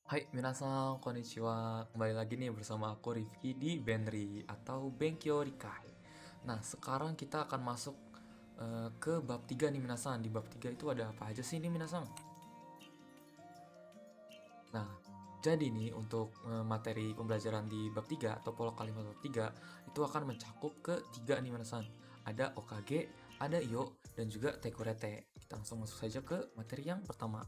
Hai, minasan, konnichiwa. Kembali lagi nih bersama aku Rifki di Benri atau Benkyo Rikai. Nah, sekarang kita akan masuk ke bab 3 nih minasan. Di bab 3 itu ada apa aja sih nih minasan? Nah, jadi nih untuk materi pembelajaran di bab 3 atau pola kalimat bab 3 itu akan mencakup ke 3 nih minasan. Ada okage, ada yo, dan juga tekorete. Kita langsung masuk saja ke materi yang pertama.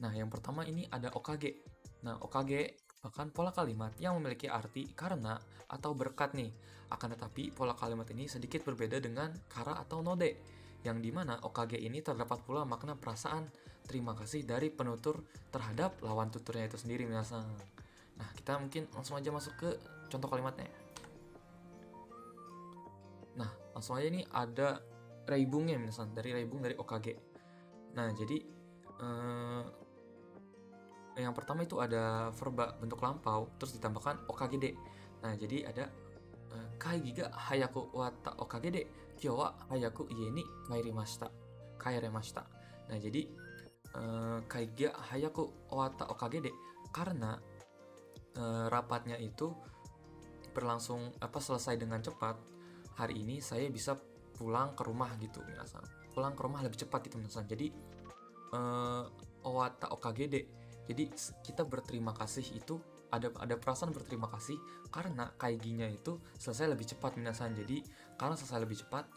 Nah, yang pertama ini ada okage. Nah, okage merupakan pola kalimat yang memiliki arti karena atau berkat nih. Akan tetapi, pola kalimat ini sedikit berbeda dengan kara atau node, yang dimana okage ini terdapat pula makna perasaan terima kasih dari penutur terhadap lawan tuturnya itu sendiri, minasan. Nah, kita mungkin langsung aja masuk ke contoh kalimatnya. Nah, langsung aja nih ada reibungnya, minasan, dari reibung dari okage. Nah, jadi eh, yang pertama itu ada verba bentuk lampau terus ditambahkan okagede. Nah, jadi ada kaigi ga hayaku wata okagede kyou wa hayaku ie ni kairimashita. Kairemashita. Nah, jadi kaigi ga hayaku wata okagede karena rapatnya itu berlangsung selesai dengan cepat. Hari ini saya bisa pulang ke rumah gitu, minasan. Pulang ke rumah lebih cepat gitu, minasan. Jadi owata okagede. Jadi kita berterima kasih itu ada perasaan berterima kasih karena kaiginya itu selesai lebih cepat, minasan. Jadi karena selesai lebih cepat,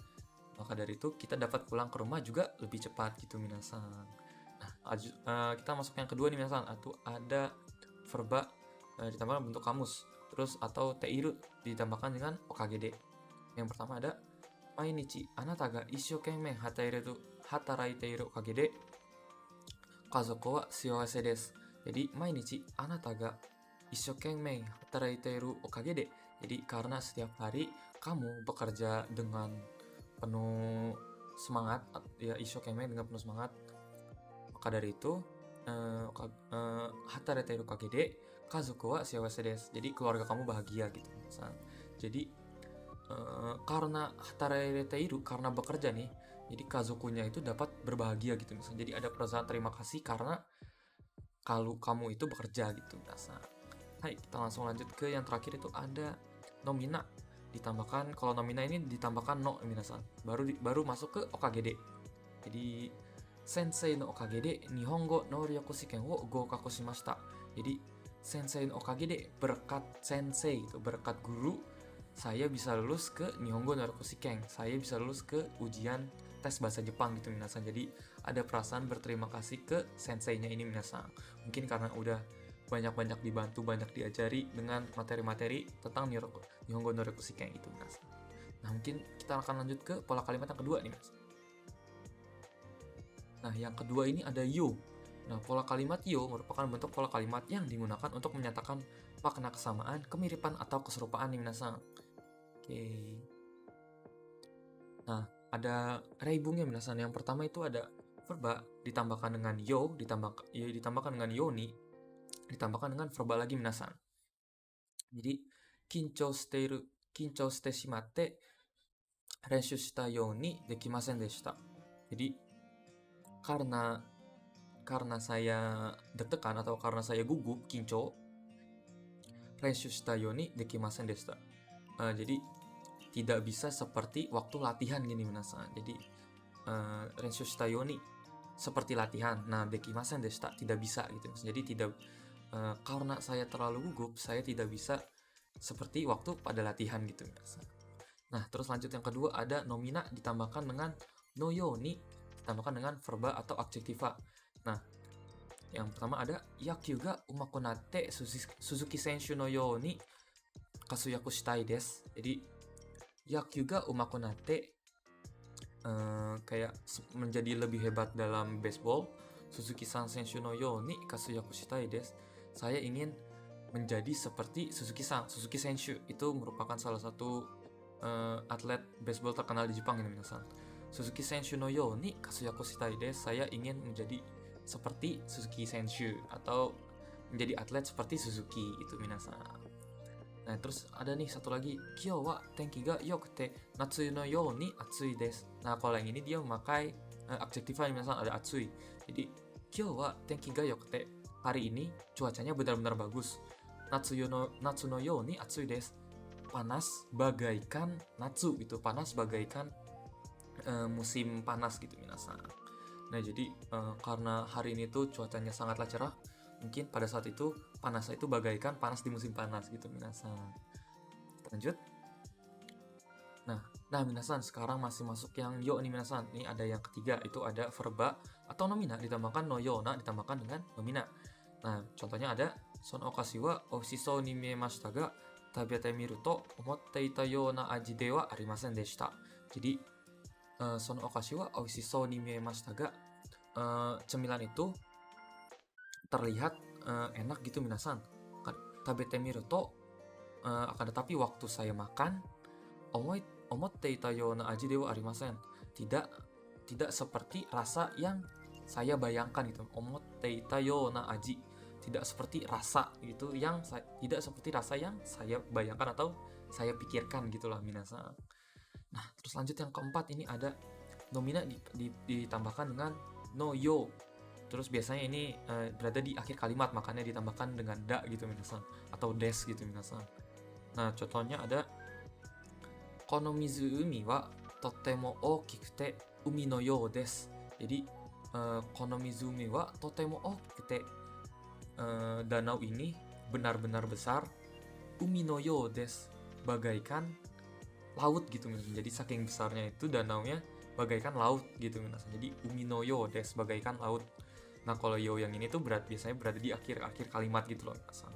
maka dari itu kita dapat pulang ke rumah juga lebih cepat gitu, minasan. Nah, kita masuk yang kedua nih, minasan. Atau ada verba ditambahkan bentuk kamus. Terus atau teiru ditambahkan dengan okagede. Yang pertama ada mainichi anata ga isshokenmei hataraiteiru okagede kazoku wa siwase desu. Jadi mainichi anata ga isshokenmei hataraiteiru okagede. Jadi karena setiap hari kamu bekerja dengan penuh semangat, ya isshokenmei dengan penuh semangat, maka dari itu hataraiteiru okagede kazoku wa siwase desu. Jadi keluarga kamu bahagia gitu. Jadi karena hatareteiru, karena bekerja nih, jadi kazokunya itu dapat berbahagia gitu, misalnya. Jadi ada perasaan terima kasih karena kalau kamu itu bekerja gitu, biasa. Hai, kita langsung lanjut ke yang terakhir itu ada nomina ditambahkan. Kalau nomina ini ditambahkan no, minasan, baru masuk ke okagede. Jadi sensei no okagede nihongo no ryoku shiken wo goukaku shimashita. Jadi sensei no okagede, berkat sensei itu, berkat guru, saya bisa lulus ke Nihongo no Shiken. Saya bisa lulus ke ujian tes bahasa Jepang gitu, minasan. Jadi ada perasaan berterima kasih ke senseinya ini, minasan. Mungkin karena udah banyak-banyak dibantu, banyak diajari dengan materi-materi tentang Nihongo no Shiken gitu, minasan. Nah, mungkin kita akan lanjut ke pola kalimat yang kedua nih, minasan. Nah, yang kedua ini ada yo. Nah, pola kalimat yo merupakan bentuk pola kalimat yang digunakan untuk menyatakan makna kesamaan, kemiripan, atau keserupaan nih, minasan. Oke. Nah, ada reibungnya, minasan. Yang pertama itu ada verba ditambahkan dengan yo, ditambahkan dengan yoni, ditambahkan dengan verba lagi, minasan. Jadi kinchou shite shimatte renshu shita you ni dekimasen deshita. Jadi karena saya deg-degan atau karena saya gugup, kinchou renshu shita you ni dekimasen deshita. Jadi tidak bisa seperti waktu latihan gini, minasan. Jadi renshu shita you ni seperti latihan. Nah, dekimasen deshita tidak bisa gitu. Jadi tidak karena saya terlalu gugup, saya tidak bisa seperti waktu pada latihan gitu, minasan. Nah, terus lanjut yang kedua ada nomina ditambahkan dengan no yoni, ditambahkan dengan verba atau adjektiva. Nah, yang pertama ada yakyū ga umaku natte Suzuki Senshu no yoni kasuyaku shitai desu. Jadi yakyū ga umaku natte kayak menjadi lebih hebat dalam baseball. Suzuki-san Senshu no yoni kasuyaku shitai desu. Saya ingin menjadi seperti Suzuki-san. Suzuki Senshu itu merupakan salah satu atlet baseball terkenal di Jepang ini, minasan. Suzuki Senshu no yoni kasuyaku shitai desu. Saya ingin menjadi seperti Suzuki Senshu atau menjadi atlet seperti Suzuki itu, minasan. Nah, terus ada nih satu lagi, kyou wa tenki ga yokute natsu no yoni atsui desu. Nah, kalau yang ini dia memakai adjektif minasan, ada atsui. Jadi kyou wa tenki ga yokute, hari ini cuacanya benar-benar bagus. Natsu no yo ni atsui desu. Panas bagaikan natsu gitu, panas bagaikan musim panas gitu minasan. Nah jadi karena hari ini tuh cuacanya sangatlah cerah, mungkin pada saat itu panasnya itu bagaikan panas di musim panas gitu minasan. Kita lanjut. Nah minasan, sekarang masih masuk yang yo nih minasan. Ini ada yang ketiga, itu ada verba atau nomina ditambahkan no yo na ditambahkan dengan nomina. Nah contohnya ada son okashi wa oishishou ni miemashita ga tabete miru to omotte ita yo na aji de wa arimasen deshita. Jadi son okashi wa oishishou ni miemashita ga, cemilan itu terlihat enak gitu minasan. Tabete miru to, akan tetapi waktu saya makan, omotte ita yo na aji de wa arimasen, tidak seperti rasa yang saya bayangkan gitu. Omotte ita yo na aji, tidak seperti rasa gitu yang tidak seperti rasa yang saya bayangkan atau saya pikirkan gitulah minasan. Nah terus lanjut yang keempat, ini ada nomina ditambahkan dengan no yo. Terus biasanya ini berada di akhir kalimat, makanya ditambahkan dengan da gitu minasan, atau des gitu minasan. Nah contohnya ada kono mizumi wa totemo okikute umi no you desu. Jadi kono mizumi wa totemo okikute, danau ini benar-benar besar, umi no you desu, bagaikan laut gitu minasan. Jadi saking besarnya itu danaunya bagaikan laut gitu minasan. Jadi umi no you desu, bagaikan laut. Nah kalau yo yang ini tuh biasanya berada di akhir kalimat gitu loh minasan.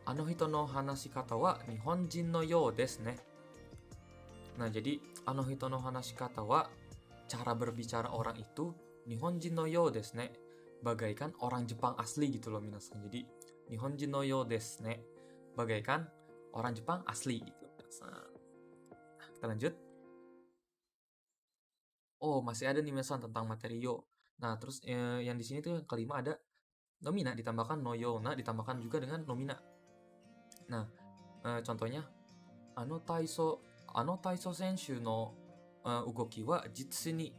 Ano hito no hanashi kata wa nihonjin no you desu ne. Nah jadi ano hito no hanashi kata wa, cara berbicara orang itu, nihonjin no you desu ne, bagaikan orang Jepang asli gitu loh minasan. Jadi nihonjin no you desu ne, bagaikan orang Jepang asli gitu minasan. Nah, kita lanjut. Oh masih ada nih minasan tentang materi yo. Nah terus yang di sini tuh yang kelima ada nomina ditambahkan no yo na ditambahkan juga dengan nomina. Nah contohnya ano taiso senshu no ugoki wa jitsu ni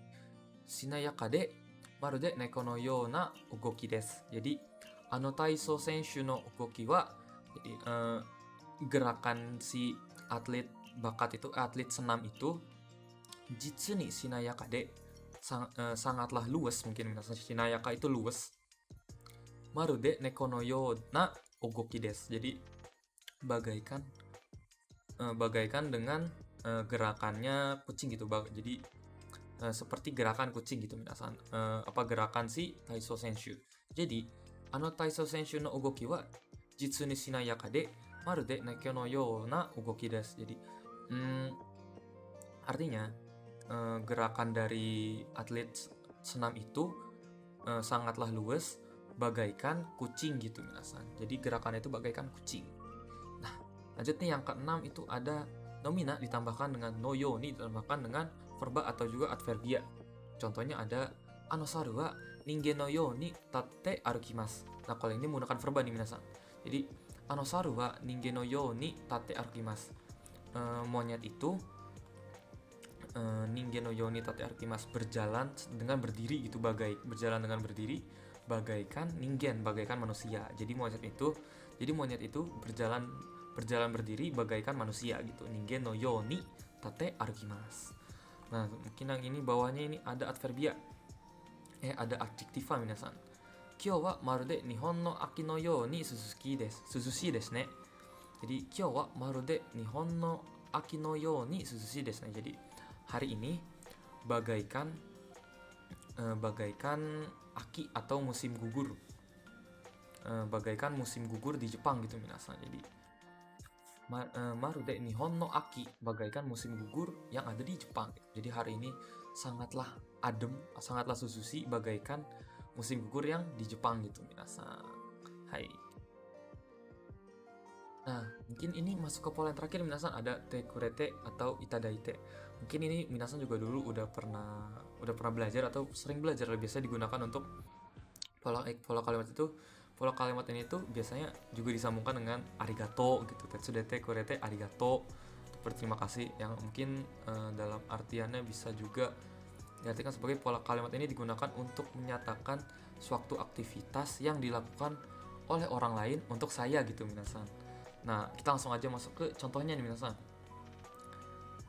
shinayaka de marude neko no you na ugoki desu. Jadi ano taiso senshu no ugoki wa, jadi gerakan si atlet bakat itu, atlet senam itu, jitsu ni shinayaka de, sangatlah luwes, mungkin minasan shinayaka itu luwes, marude neko no you na ugoki desu. Jadi bagaikan dengan gerakannya kucing gitu. Jadi seperti gerakan kucing gitu minasan, gerakan si taiso senshu. Jadi ano taiso senshu no ugoki wa jitsu ni shinayaka de marude neko no you na ugoki desu. Jadi artinya gerakan dari atlet senam itu sangatlah luwes, bagaikan kucing gitu minasan. Jadi gerakannya itu bagaikan kucing. Nah lanjut nih yang keenam, itu ada nomina ditambahkan dengan no yo ni ditambahkan dengan verba atau juga adverbia. Contohnya ada ano saru wa ningen no yo ni tatte arukimasu. Nah kalau ini menggunakan verba nih minasan. Jadi ano saru wa ningen no yo ni tatte arukimasu, monyet itu ningen no yo ni tatte arukimasu, berjalan dengan berdiri gitu, berjalan dengan berdiri bagaikan ningen, bagaikan manusia. Jadi monyet itu berjalan berdiri bagaikan manusia gitu. Ningen no yo ni tatte arukimasu. Nah mungkin yang ini bawahnya ini ada adverbia, ada adjektiva minasan. Kyou wa marude nihon no aki no you ni suzushi desu ne. Jadi kyou wa marude nihon no aki no you ni suzushi desu ne. Jadi hari ini bagaikan aki atau musim gugur, bagaikan musim gugur di Jepang gitu minasan. Jadi marude nihon no aki, bagaikan musim gugur yang ada di Jepang. Jadi hari ini sangatlah adem, sangatlah suzushi, bagaikan musim gugur yang di Jepang gitu minasan. Hai. Nah mungkin ini masuk ke pola yang terakhir minasan, ada te kurete atau itadaite. Mungkin ini minasan juga dulu udah pernah belajar atau sering belajar, biasa digunakan untuk pola kalimat itu. Pola kalimat ini tuh biasanya juga disambungkan dengan arigato gitu. Tetsudete kurete arigato, berterima kasih, yang mungkin dalam artiannya bisa juga diartikan sebagai pola kalimat ini digunakan untuk menyatakan suatu aktivitas yang dilakukan oleh orang lain untuk saya gitu minasan. Nah, kita langsung aja masuk ke contohnya nih minasan.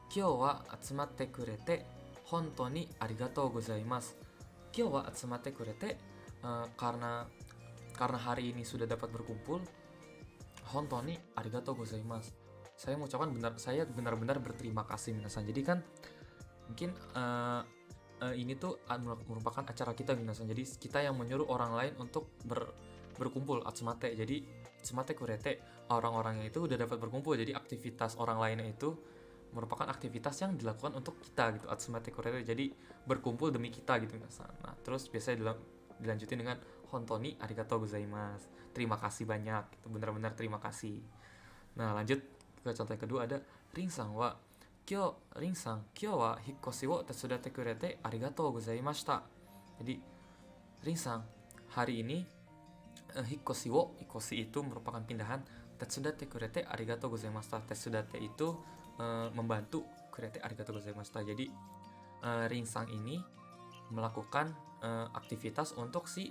Kyou wa atsumatte kurete hontou ni arigatou gozaimasu. Kyou wa atsumatte kurete, karena hari ini sudah dapat berkumpul, hontou ni arigatou gozaimasu. Saya mengucapkan saya benar-benar berterima kasih minasan. Jadi kan mungkin ini tuh merupakan acara kita minasan. Jadi kita yang menyuruh orang lain untuk berkumpul atsumate. Jadi atsumate kurete, orang-orangnya itu udah dapat berkumpul. Jadi aktivitas orang lainnya itu merupakan aktivitas yang dilakukan untuk kita gitu, atsumate kurete. Jadi berkumpul demi kita gitu minasan. Nah, terus biasanya dilanjutin dengan hontou ni arigatou gozaimasu. Terima kasih banyak. Itu benar-benar terima kasih. Nah, lanjut ke contoh yang kedua ada Rin-san wa Rin-san, kyou wa hikkoshi wo tetsudatte kurete arigatou gozaimashita. Jadi, Rin-san, hari ini hikkoshi itu merupakan pindahan, tetsudatte kurete arigatou gozaimashita. Tetsudatte itu membantu, kurete arigatou gozaimashita. Jadi, Rin-san ini melakukan aktivitas untuk si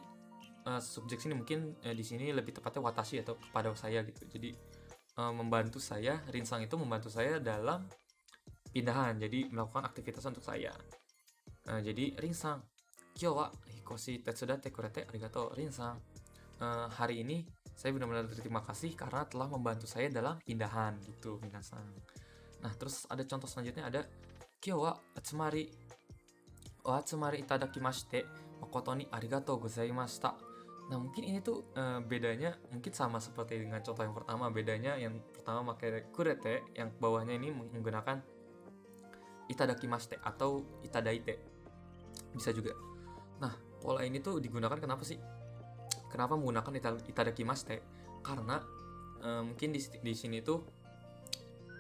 subjek sini, mungkin di sini lebih tepatnya watashi atau kepada saya gitu. Jadi membantu saya, Rin-san itu membantu saya dalam pindahan, jadi melakukan aktivitas untuk saya. Jadi Rin-san, kyou wa hikoshi tetsudatte kurete arigatou. Rin-san, hari ini saya benar-benar berterima kasih karena telah membantu saya dalam pindahan gitu minasan. Nah, terus ada contoh selanjutnya ada kyou wa atsumari itadakimashite makoto ni arigatou gozaimashita. Nah, mungkin ini tuh bedanya mungkin sama seperti dengan contoh yang pertama. Bedanya yang pertama pakai kurete, yang bawahnya ini menggunakan itadakimashite atau itadaite. Bisa juga. Nah, pola ini tuh digunakan kenapa sih? Kenapa menggunakan itadakimashite? Karena mungkin di sini tuh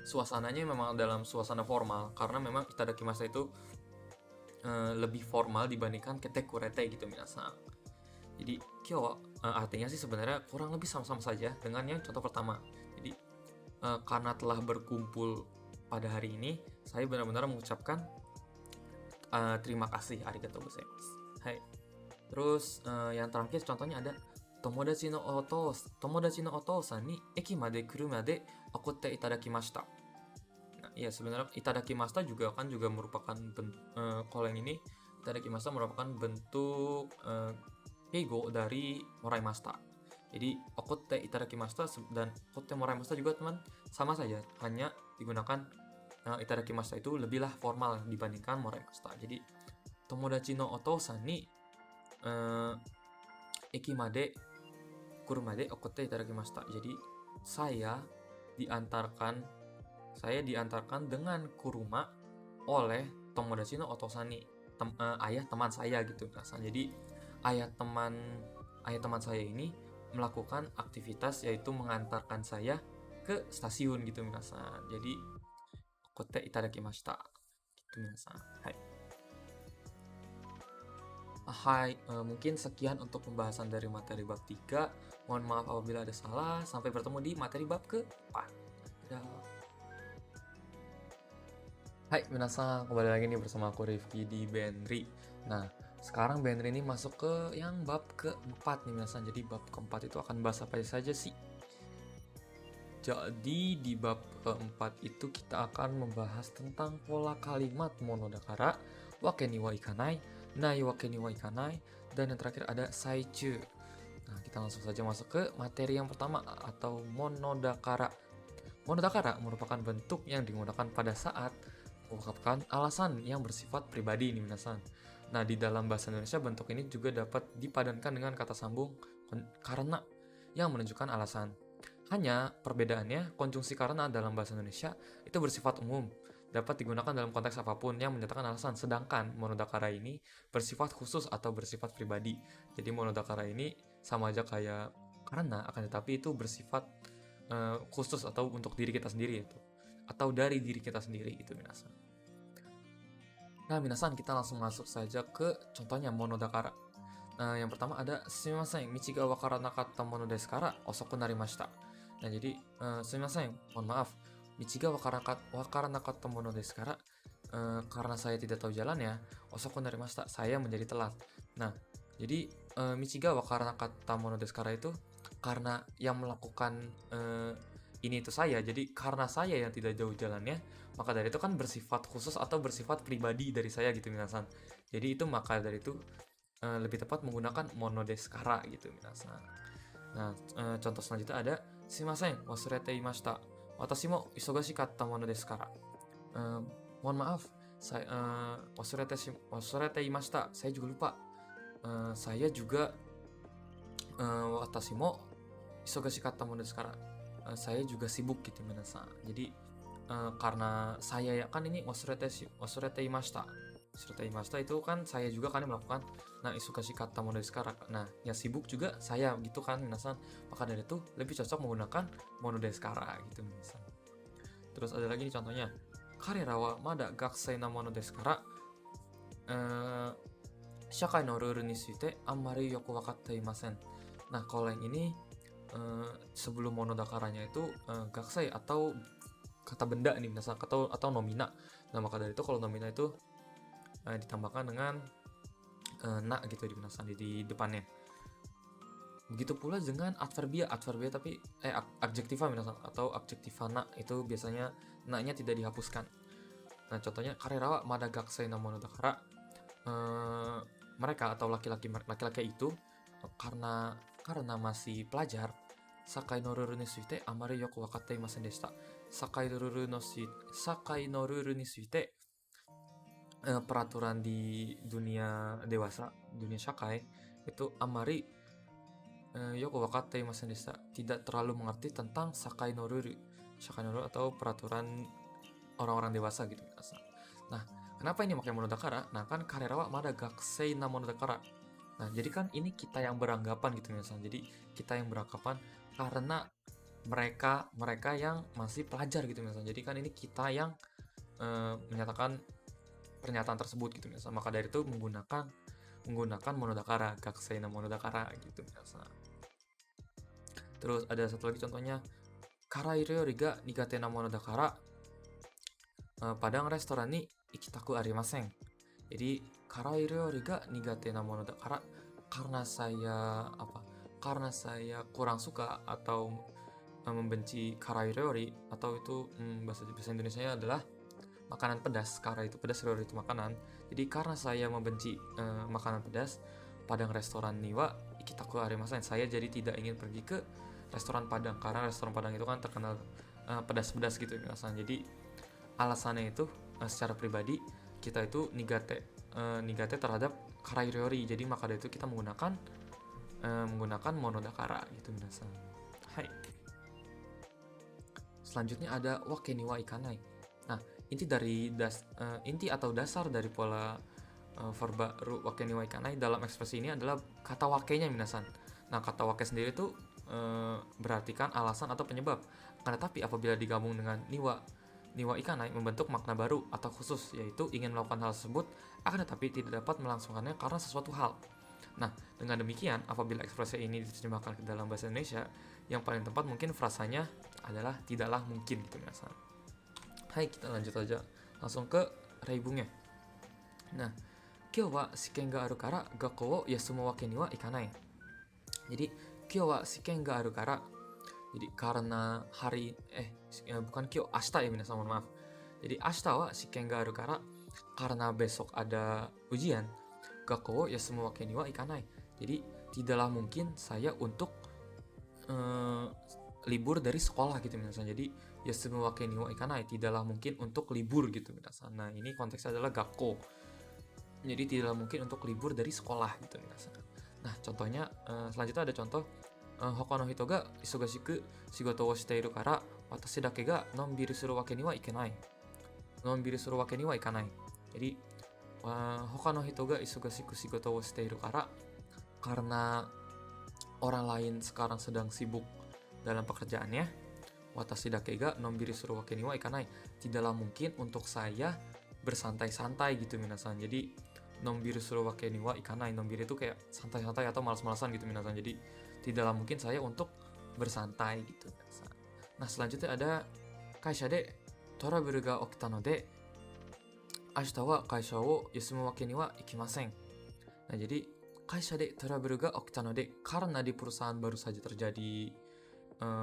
suasananya memang dalam suasana formal, karena memang itadakimashite itu lebih formal dibandingkan kete kurete gitu minasan. Jadi kyou artinya sih sebenarnya kurang lebih sama-sama saja dengan yang contoh pertama. Jadi karena telah berkumpul pada hari ini, saya benar-benar mengucapkan terima kasih, arigatou gozaimasu. Hai. Terus yang terakhir contohnya ada tomodachi no otousan ni eki made kuruma de okotte itadakimashita. Nah, ya sebenarnya itadakimashita juga merupakan kalau yang ini itadakimashita merupakan bentuk keigo dari moraimashita. Jadi okotte itadakimashita dan okotte moraimashita juga teman sama saja, hanya digunakan itadakimashita itu lebihlah formal dibandingkan moraimashita. Jadi tomodachi no otousan ni eki made kuruma de okotte itadakimashita. Jadi saya diantarkan dengan kuruma oleh tomodachi no otousan ni, ayah teman saya gitu. Jadi ayah teman saya ini melakukan aktivitas yaitu mengantarkan saya ke stasiun gitu minasan. Jadi okotte itadakimashita gitu minasan. Hai. Mungkin sekian untuk pembahasan dari materi bab 3. Mohon maaf apabila ada salah. Sampai bertemu di materi bab ke-4. Hai minasan, kembali lagi nih bersama aku Rifki di Benri. Nah, sekarang Benri ini masuk ke yang bab ke-4 nih minasan. Jadi bab ke-4 itu akan bahas apa saja sih? Jadi di bab ke-4 itu kita akan membahas tentang pola kalimat monodakara, wake ni wa ikanai, nai wake ni wa ikanai, dan yang terakhir ada saichu. Nah, kita langsung saja masuk ke materi yang pertama atau monodakara. Monodakara merupakan bentuk yang digunakan pada saat mengungkapkan alasan yang bersifat pribadi nih minasan. Nah, di dalam bahasa Indonesia bentuk ini juga dapat dipadankan dengan kata sambung karena yang menunjukkan alasan. Hanya perbedaannya, konjungsi karena dalam bahasa Indonesia itu bersifat umum, dapat digunakan dalam konteks apapun yang menyatakan alasan, sedangkan monodakara ini bersifat khusus atau bersifat pribadi. Jadi monodakara ini sama aja kayak karena, akan tetapi itu bersifat khusus atau untuk diri kita sendiri itu, atau dari diri kita sendiri gitu minasan. Nah minasan, kita langsung masuk saja ke contohnya monodakara. Yang pertama ada sumimasen, michi ga wakaranakatta mono desu kara osoku narimashita. Nah, jadi sumimasen, mohon maaf, michi ga wakaranakatta mono desu kara, karena saya tidak tahu jalannya, osoku narimashita, saya menjadi telat. Nah, Jadi Michiga wa karanakatta mono desu kara itu karena yang melakukan ini itu saya, jadi karena saya yang tidak jauh jalannya, maka dari itu kan bersifat khusus atau bersifat pribadi dari saya gitu minasan. Jadi itu maka dari itu lebih tepat menggunakan mono desu kara gitu minasan. Nah, contoh selanjutnya ada Shimasen, wasurete imashita. Watashi mo isogashikatta mono desu kara. Mohon maaf, saya wasurete imashita. Saya juga lupa. Saya juga watashi mo isogashikatta mono desu kara. Saya juga sibuk gitu minasan. Jadi karena saya ya kan ini wasurete imashita. Wasurete imashita itu kan saya juga kan yang melakukan. Nah, isogashikatta mono desu kara. Nah, yang sibuk juga saya gitu kan minasan. Maka dari itu lebih cocok menggunakan mono desu kara gitu minasan. Terus ada lagi nih contohnya. Karera wa mada gakusei na mono desu kara. Shakai no ruru ni tsuite ammari yoku wakatte imasen. Nah, kalau yang ini sebelum monodakaranya itu gakusei atau kata benda nih misalnya atau nomina. Nah, maka dari itu kalau nomina itu ditambahkan dengan na gitu di depannya. Begitu pula dengan adverbia tapi adjektiva misalnya atau adjektiva na itu biasanya na-nya tidak dihapuskan. Nah, contohnya karera wa mada gakusei na mono dakara. Mereka atau laki-laki itu karena masih pelajar. Sakai no ruru ni tsuite amari yoku wakatte imasen deshita. Sakai no ruru ni tsuite peraturan di dunia dewasa, dunia shakai itu amari yoku wakatte imasen deshita. Tidak terlalu mengerti tentang sakai no ruru. Sakai no ruru atau peraturan orang-orang dewasa gitu. Nah, kenapa ini pakai monodakara? Nah, kan karera wa mada gakusei na monodakara. Nah, jadi kan ini kita yang beranggapan gitu misalnya. Jadi kita yang beranggapan karena mereka yang masih pelajar gitu misalnya. Jadi kan ini kita yang menyatakan pernyataan tersebut gitu misalnya. Maka dari itu menggunakan monodakara, gakusei na monodakara gitu misalnya. Terus ada satu lagi contohnya, karairu yori ga nigate na monodakara padang restoran ni ikitaku arimasen. Jadi karairu yori ga nigate na monodakara karena saya kurang suka atau membenci karairu yori atau itu bahasa Indonesianya adalah makanan pedas. Kara itu pedas, ryori itu makanan. Jadi karena saya membenci makanan pedas, padang restoran niwa ikitaku arimasen. Saya jadi tidak ingin pergi ke restoran Padang karena restoran Padang itu kan terkenal pedas-pedas gitu misalnya. Jadi alasannya itu secara pribadi kita itu nigate terhadap karairu yori. Jadi maka dari itu kita menggunakan monodakara gitu minasan. Hai. Selanjutnya ada wake ni wa ikanai. Nah, inti atau dasar dari pola verba ru wake ni wa ikanai dalam ekspresi ini adalah kata wake-nya minasan. Nah, kata wake sendiri itu berarti kan alasan atau penyebab. Karena tapi apabila digabung dengan niwa ikanai membentuk makna baru atau khusus, yaitu ingin melakukan hal tersebut akan tetapi tidak dapat melangsungkannya karena sesuatu hal. Nah, dengan demikian apabila ekspresi ini diterjemahkan ke dalam bahasa Indonesia, yang paling tepat mungkin frasanya adalah tidaklah mungkin gitu misalnya. Hai, kita lanjut aja langsung ke reibungnya. Nah, kyou wa shiken ga aru kara gakkou wo yasumu wake ni wa ikanai. Jadi kyou wa shiken ga aru kara. Jadi karena bukan kyou, ashita ya minasan, mohon maaf. Jadi ashita wa shiken ga aru kara, karena besok ada ujian, gakkou wo yasumu wake ni wa ikanai. Jadi tidaklah mungkin saya untuk libur dari sekolah gitu minasan. Jadi yasumu wake ni wa ikanai, tidaklah mungkin untuk libur gitu minasan. Nah, ini konteksnya adalah gakkou. Jadi tidaklah mungkin untuk libur dari sekolah gitu minasan. Nah, contohnya selanjutnya ada contoh hoko no hito ga isogashiku shigoto wo shite iru kara watashi dake ga nonbiru suru wake ni wa ikenai. Nonbiru suru wake ni wa ikanai. Jadi hoko no hito ga isogashiku shigoto wo shite iru kara, karena orang lain sekarang sedang sibuk dalam pekerjaannya, watashi dake ga nonbiru suru wake ni wa ikanai, tidaklah mungkin untuk saya bersantai-santai gitu minasan. Jadi nonbiru suru wake ni wa ikanai, nonbiru itu kayak santai-santai atau malas-malasan gitu minasan. Jadi tidaklah mungkin saya untuk bersantai gitu minasan. Nah, selanjutnya ada kaisha de trouble ga okita node ashita wa kaisha wo yasumu wake ni wa ikimasen. Nah, jadi kaisha de trouble ga okita node, karena di perusahaan baru saja terjadi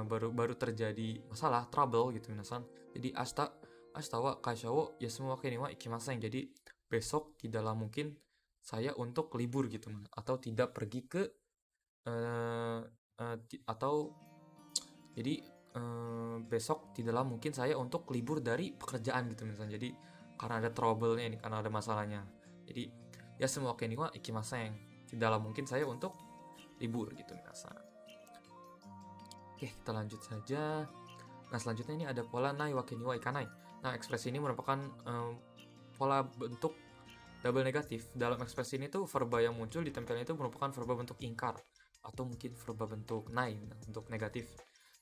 baru terjadi masalah, trouble gitu minasan. Jadi ashita wa kaisha wo yasumu wake ni wa ikimasen. Jadi besok tidaklah mungkin saya untuk libur gitu, atau tidak pergi ke atau jadi besok tidaklah mungkin saya untuk libur dari pekerjaan gitu misalnya. Jadi karena ada trouble-nya ini, karena ada masalahnya. Jadi yasumu wake ni wa ikimasen. Tidaklah mungkin saya untuk libur gitu misalnya. Oke, kita lanjut saja. Nah, selanjutnya ini ada pola nai wake ni wa ikanai. Nah, ekspresi ini merupakan pola bentuk double negatif. Dalam ekspresi ini tuh verba yang muncul di tempelnya itu merupakan verba bentuk ingkar atau mungkin verba bentuk nai, bentuk negatif.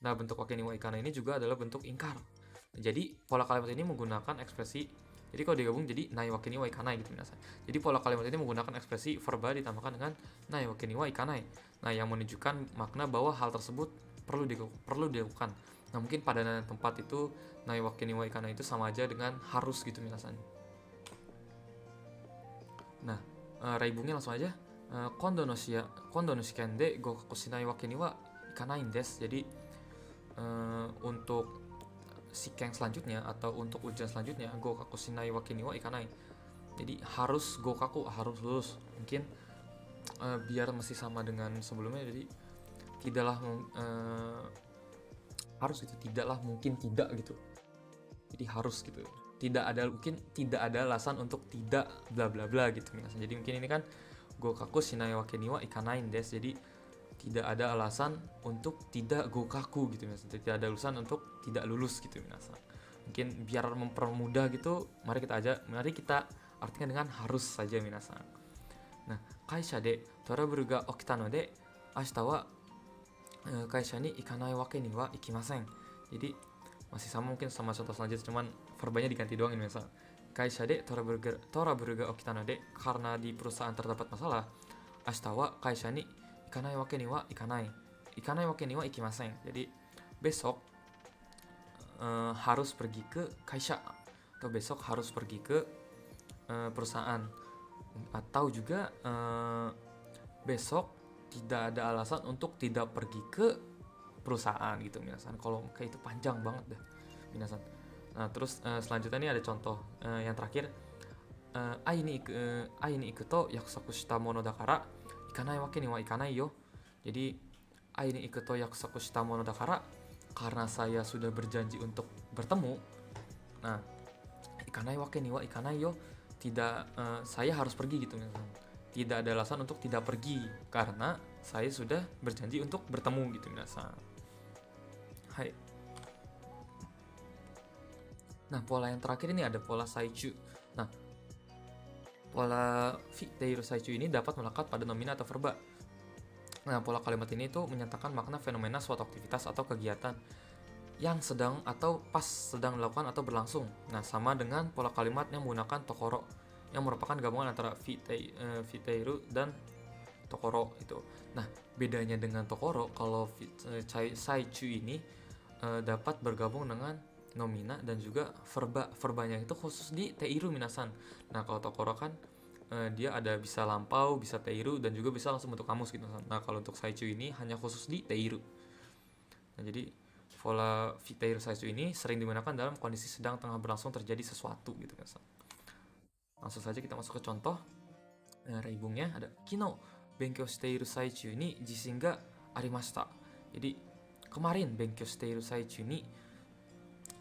Nah, bentuk wake ni wa ikanai ini juga adalah bentuk ingkar. Jadi, pola kalimat ini menggunakan ekspresi, jadi kalau digabung jadi nai wake ni wa ikanai gitu minasan. Jadi pola kalimat ini menggunakan ekspresi verba ditambahkan dengan nai wake ni wa ikanai. Nah, yang menunjukkan makna bahwa hal tersebut perlu dilakukan. Nah, mungkin pada tempat itu nai wake ni wa ikanai itu sama aja dengan harus gitu minasan. Nah, reibungnya langsung aja. Kondo no shiken de gokaku shinai wake ni wa ikanai desu. Jadi untuk shiken selanjutnya atau untuk ujian selanjutnya, gokaku shinai wake ni wa ikanai. Jadi harus gokaku, harus lulus. Mungkin biar masih sama dengan sebelumnya, jadi tidaklah harus gitu, tidaklah mungkin tidak gitu. Jadi harus gitu. Tidak ada alasan untuk tidak bla bla bla gitu. Jadi mungkin ini kan gokaku shinai wake ni wa ikanai desu. Jadi tidak ada alasan untuk tidak gokaku gitu misalnya. Tidak ada alasan untuk tidak lulus gitu misalnya. Mungkin biar mempermudah gitu, mari kita artikan dengan harus saja minasan. Nah, kaisha de trouble ga okita node, ashita wa kaisha ni ikanai wake ni wa ikimasen. Jadi masih sama mungkin sama contoh selanjutnya, cuman verbanya diganti doang ini misal. Kaisha de trouble ga okita node, karena di perusahaan terdapat masalah. Ashita wa kaisha ni ikanai wake ni wa ikanai. Ikanai wake ni wa ikimasen. Jadi besok harus pergi ke kaisha, atau besok harus pergi ke perusahaan, atau juga besok tidak ada alasan untuk tidak pergi ke perusahaan gitu minasan. Kalau kayak itu panjang banget dah minasan. Nah, terus selanjutnya ini ada contoh yang terakhir. Ai ni ikuto yakusoku shita mono dakara ikanai wake ni wa ikanai yo. Jadi ai ni ikuto yakusoku shita mono dakara, karena saya sudah berjanji untuk bertemu. Nah, ikanai wake ni wa ikanai yo, tidak saya harus pergi gitu misalnya. Tidak ada alasan untuk tidak pergi karena saya sudah berjanji untuk bertemu gitu misalnya. Hai. Nah, pola yang terakhir ini ada pola saichu. Nah, pola fiteiru saichu ini dapat melekat pada nomina atau verba. Nah, pola kalimat ini tuh menyatakan makna fenomena suatu aktivitas atau kegiatan yang sedang atau pas sedang dilakukan atau berlangsung. Nah, sama dengan pola kalimat yang menggunakan tokoro, yang merupakan gabungan antara fiteiru dan tokoro itu. Nah, bedanya dengan tokoro, kalau saichu ini dapat bergabung dengan nomina dan juga verba. Verbanya itu khusus di teiru minasan. Nah, kalau tokoro kan dia ada bisa lampau, bisa teiru, dan juga bisa langsung bentuk kamus gitu. Nah, kalau untuk saichu ini hanya khusus di teiru. Nah, jadi pola fiteiru saichu ini sering digunakan dalam kondisi sedang tengah berlangsung terjadi sesuatu gitu kan. Langsung saja kita masuk ke contoh. Reibungnya ada kino benkyou shiteiru saichu ni jishin ga arimashita. Jadi kemarin benkyou shiteiru saichu ni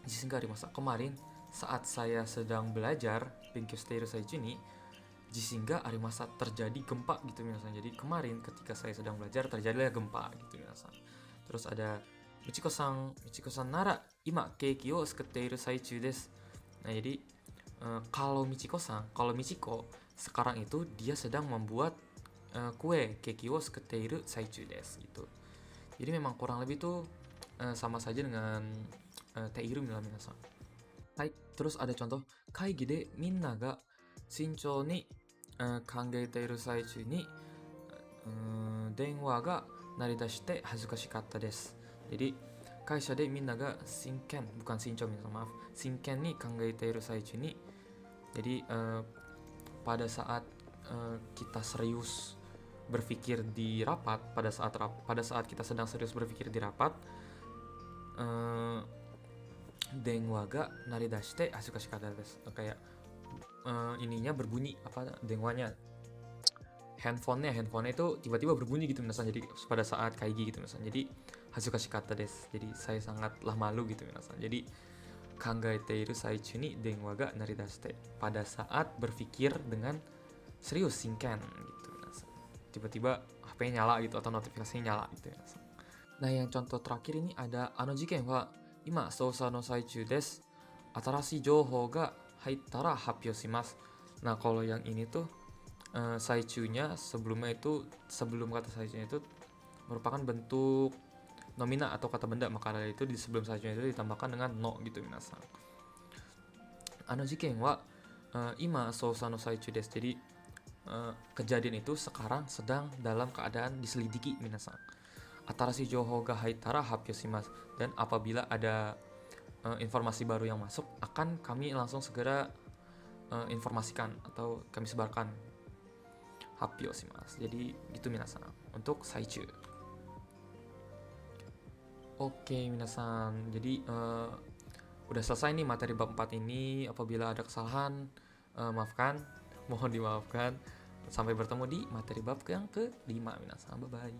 jishin ga arimashita. Kemarin saat saya sedang belajar benkyou shiteiru saichu ni jishin ga arimashita, terjadi gempa gitu misalnya. Jadi kemarin ketika saya sedang belajar terjadilah gempa gitu misalnya. Terus ada Michiko-san nara ima keiki o sukuteiru saichu desu. Nah, jadi kalau Michiko sekarang itu dia sedang membuat kue keiki o sukuteiru saichu desu gitu. Jadi memang kurang lebih tuh sama saja dengan teiru minasan. Hai, terus ada contoh kaigi de minna ga shinchou ni kangeiteiru saichu ni denwa ga naridashite hazukashikatta desu. Jadi kaisha de minna ga shinken, bukan shinchou maaf, shinken ni kangeiteiru saichu ni. Jadi pada saat kita serius berpikir di rapat, pada saat kita sedang serius berpikir di rapat, denwa ga naridashite hasukashikata desu. Kayak ininya berbunyi, apa, denwanya, handphonenya itu tiba-tiba berbunyi gitu minasan. Jadi pada saat kaigi gitu minasan. Jadi hasukashikata desu. Jadi saya sangatlah malu gitu minasan. Jadi kangaeteiru saichu ni denwa ga naridashite, pada saat berpikir dengan serius, singken gitu minasan. Tiba-tiba HP nyala gitu atau notifikasinya nyala gitu minasan. Nah, yang contoh terakhir ini ada jiken wa ima sousa no saichu desu. Atarashii jouhou ga haittara happyou shimasu. Nah, kalau yang ini tuh saichu-nya sebelumnya itu, sebelum kata saichu-nya itu merupakan bentuk nomina atau kata benda, maka dari itu di sebelum saichu-nya itu ditambahkan dengan no gitu minasan. Jiken wa ima sousa no saichu desu. Jadi kejadian itu sekarang sedang dalam keadaan diselidiki minasan. Atarashii jouhou ga haittara happyou shimasu. Dan apabila ada informasi baru yang masuk, akan kami langsung segera informasikan atau kami sebarkan. Happyou shimasu. Jadi gitu minasan untuk saichu. Oke minasan, jadi udah selesai nih materi bab 4 ini. Apabila ada kesalahan, maafkan, mohon dimaafkan. Sampai bertemu di materi bab yang ke-5 minasan. Bye bye.